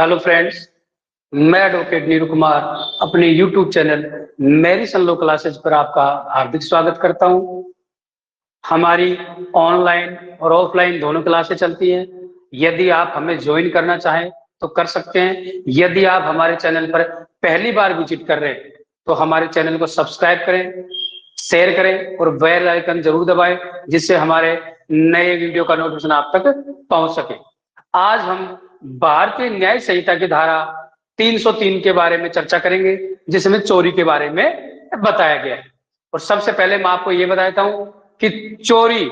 Hello friends, मैं advocate Neeru Kumar अपने YouTube channel मेरी सन लॉ क्लासेज पर आपका हार्दिक स्वागत करता हूं। हमारी ऑनलाइन और ऑफलाइन दोनों क्लासें चलती हैं। यदि आप हमें ज्वाइन करना चाहें तो कर सकते हैं। यदि आप हमारे चैनल पर पहली बार विजिट कर रहे हैं तो हमारे चैनल को सब्सक्राइब करें, शेयर करें और बेल आइकन जरूर दबाएं, जिससे हमारे नए वीडियो का नोटिफिकेशन आप तक पहुंच सके। आज हम भारतीय न्याय संहिता की धारा 303 के बारे में चर्चा करेंगे, जिसमें चोरी के बारे में बताया गया है। और सबसे पहले मैं आपको ये बताता हूं कि चोरी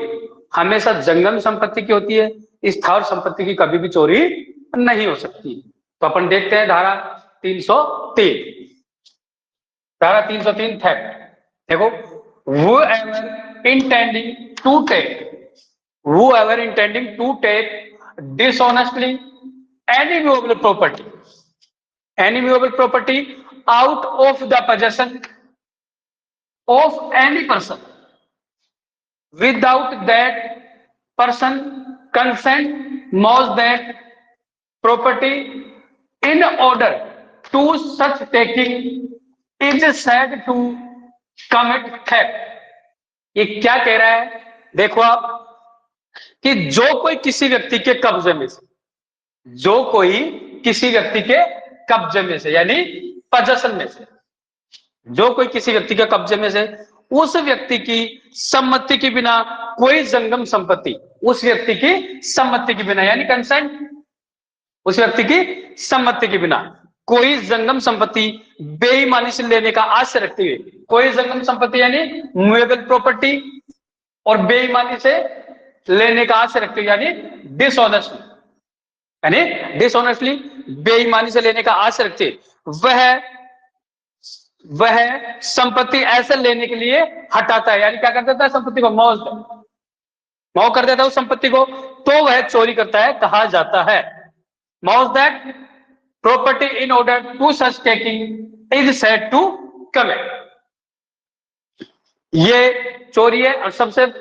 हमेशा जंगम संपत्ति की होती है, स्थावर संपत्ति की कभी भी चोरी नहीं हो सकती। तो अपन देखते हैं धारा 303। धारा 303 थेफ्ट। देखो, whoever intending to take dishonestly any movable property out of the possession of any person without that person consent moves that property in order to such taking is said to commit theft। ये क्या कह रहा है? देखो आप, कि जो कोई किसी व्यक्ति के कब्जे में से यानी पजेशन में से, जो कोई किसी व्यक्ति के कब्जे में से उस व्यक्ति की सम्मति के बिना कोई जंगम संपत्ति, उस व्यक्ति की सम्मति के बिना यानी कंसेंट, उस व्यक्ति की सम्मति के बिना कोई जंगम संपत्ति बेईमानी से लेने का आशय रखते हुए, कोई जंगम संपत्ति यानी मूवेबल प्रॉपर्टी और बेईमानी से लेने का आशय रखते हुए यानी डिसऑनेस्टली बेईमानी से लेने का आशय रखते वह संपत्ति ऐसे लेने के लिए हटाता है, यानी क्या कर देता है? संपत्ति को मौज कर देता है उस संपत्ति को, तो वह चोरी करता है, कहा जाता है। Moves that property in order to such taking is said to commit. ये चोरी है। और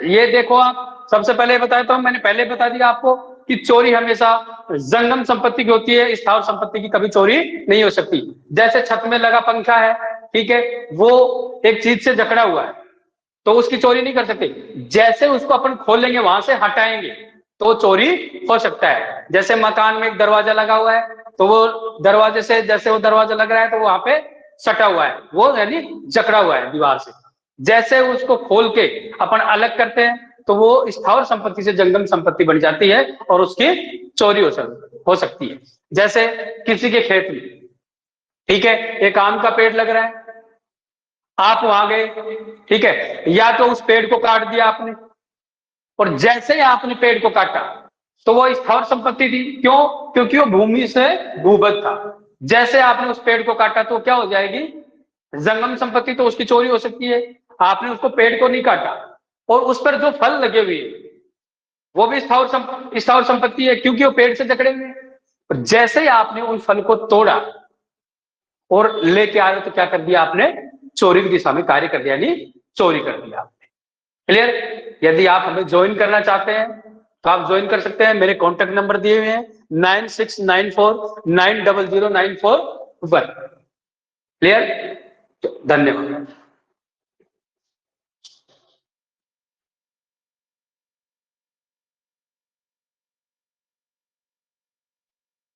ये देखो, आप सबसे पहले बताता हूं, मैंने पहले बता दिया आपको कि चोरी हमेशा जंगम संपत्ति की होती है, स्थावर संपत्ति की कभी चोरी नहीं हो सकती। जैसे छत में लगा पंखा है, ठीक है, वो एक चीज से जकड़ा हुआ है तो उसकी चोरी नहीं कर सकते। जैसे उसको अपन खोलेंगे, वहां से हटाएंगे तो चोरी हो सकता है। जैसे मकान में एक दरवाजा लगा हुआ है तो वो दरवाजे से, जैसे वो दरवाजा लग रहा है तो वहां पे सटा हुआ है, वो यानी जकड़ा हुआ है दीवार से। जैसे उसको खोल के अपन अलग करते हैं तो वो स्थावर संपत्ति से जंगम संपत्ति बन जाती है और उसकी चोरी हो सकती है। जैसे किसी के खेत में, ठीक है, एक आम का पेड़ लग रहा है, आप वहां गए, ठीक है, या तो उस पेड़ को काट दिया आपने, और जैसे ही आपने पेड़ को काटा तो वो स्थावर संपत्ति थी। क्यों? क्योंकि वो भूमि से भूबद्ध था। जैसे आपने उस पेड़ को काटा तो क्या हो जाएगी? जंगम संपत्ति, तो उसकी चोरी हो सकती है। आपने उसको पेड़ को नहीं काटा और उस पर जो फल लगे हुए वो भी स्थावर संपत्ति है, क्योंकि वो पेड़ से जकड़े हुए। और जैसे ही आपने उन फल को तोड़ा और लेके आए तो क्या कर दिया आपने? चोरी की दिशा में कार्य कर दिया, यानी चोरी कर दिया आपने। क्लियर? यदि आप हमें ज्वाइन करना चाहते हैं तो आप ज्वाइन कर सकते हैं। मेरे कॉन्टेक्ट नंबर दिए हुए हैं 9694900941। क्लियर? धन्यवाद।